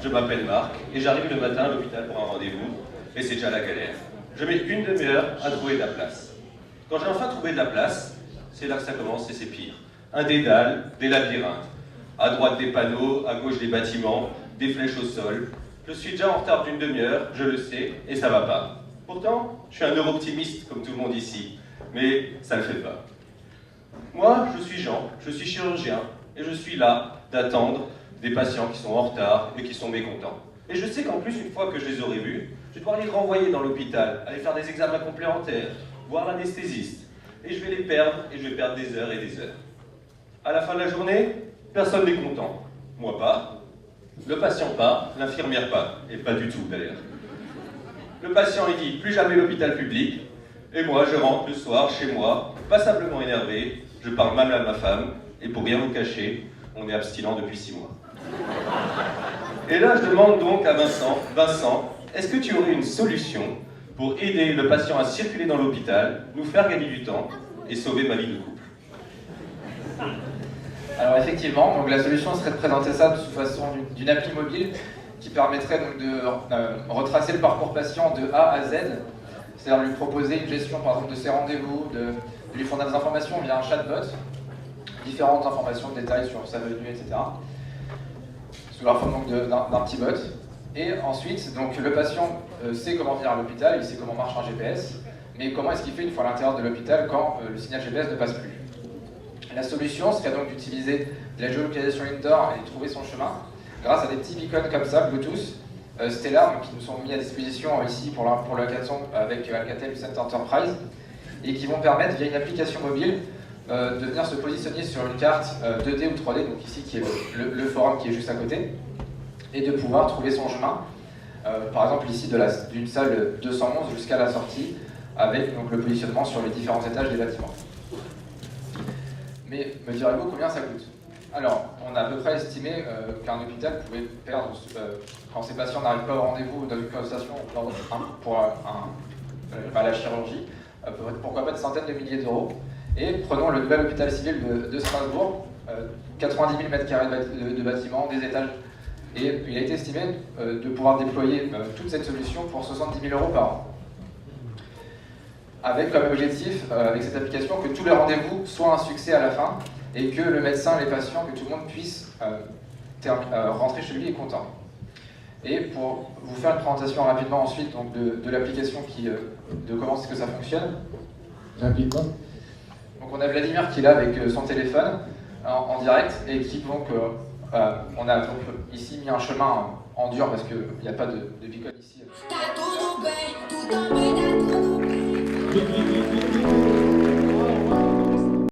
je m'appelle Marc et j'arrive le matin à l'hôpital pour un rendez-vous et c'est déjà la galère. Je mets une demi-heure à trouver de la place. Quand j'ai enfin trouvé de la place, c'est là que ça commence et c'est pire. Un dédale, des labyrinthes. À droite des panneaux, à gauche des bâtiments, des flèches au sol. Je suis déjà en retard d'une demi-heure, je le sais, et ça va pas. Pourtant, je suis un neuro-optimiste comme tout le monde ici, mais ça ne le fait pas. Moi, je suis Jean, je suis chirurgien, et je suis là d'attendre des patients qui sont en retard et qui sont mécontents. Et je sais qu'en plus, une fois que je les aurai vus, je vais devoir les renvoyer dans l'hôpital, aller faire des examens complémentaires, voir l'anesthésiste. Et je vais les perdre, et je vais perdre des heures et des heures. À la fin de la journée, personne n'est content. Moi pas, le patient pas, l'infirmière pas, et pas du tout d'ailleurs. Le patient il dit plus jamais l'hôpital public, et moi je rentre le soir chez moi, passablement énervé, je parle mal à ma femme, et pour rien vous cacher, on est abstinent depuis 6 mois. Et là je demande donc à Vincent, est-ce que tu aurais une solution pour aider le patient à circuler dans l'hôpital, nous faire gagner du temps et sauver ma vie de couple? Alors effectivement, donc la solution serait de présenter ça sous façon d'une appli mobile qui permettrait donc de retracer le parcours patient de A à Z, c'est-à-dire lui proposer une gestion par exemple de ses rendez-vous, de lui fournir des informations via un chatbot, différentes informations, détails sur sa venue, etc. Sous la forme d'un petit bot. Et ensuite, donc, le patient sait comment venir à l'hôpital, il sait comment marche un GPS, mais comment est-ce qu'il fait une fois à l'intérieur de l'hôpital quand le signal GPS ne passe plus. La solution serait donc d'utiliser de la géolocalisation indoor et de trouver son chemin grâce à des petits beacons comme ça, Bluetooth, Stellar, qui nous sont mis à disposition ici pour le hackathon avec Alcatel Lucent Enterprise, et qui vont permettre, via une application mobile, de venir se positionner sur une carte 2D ou 3D, donc ici qui est le forum qui est juste à côté, et de pouvoir trouver son chemin, par exemple ici d'une salle 211 jusqu'à la sortie, avec donc, le positionnement sur les différents étages des bâtiments. Mais me direz-vous combien ça coûte? Alors, on a à peu près estimé qu'un hôpital pouvait perdre, quand ses patients n'arrivent pas au rendez-vous dans une consultation pour la chirurgie, pourquoi pas de centaines de milliers d'euros. Et prenons le nouvel hôpital civil de Strasbourg, 90 000 m² de bâtiments, des étages, et il a été estimé de pouvoir déployer toute cette solution pour 70 000 euros par an. Avec comme objectif, avec cette application, que tous les rendez-vous soient un succès à la fin, et que le médecin, les patients, que tout le monde puisse rentrer chez lui et content. Et pour vous faire une présentation rapidement ensuite donc de l'application, de comment est-ce que ça fonctionne. Rapidement. Donc on a Vladimir qui est là avec son téléphone en direct, et qui donc, on a donc ici mis un chemin en dur parce qu'il n'y a pas de beacon ici.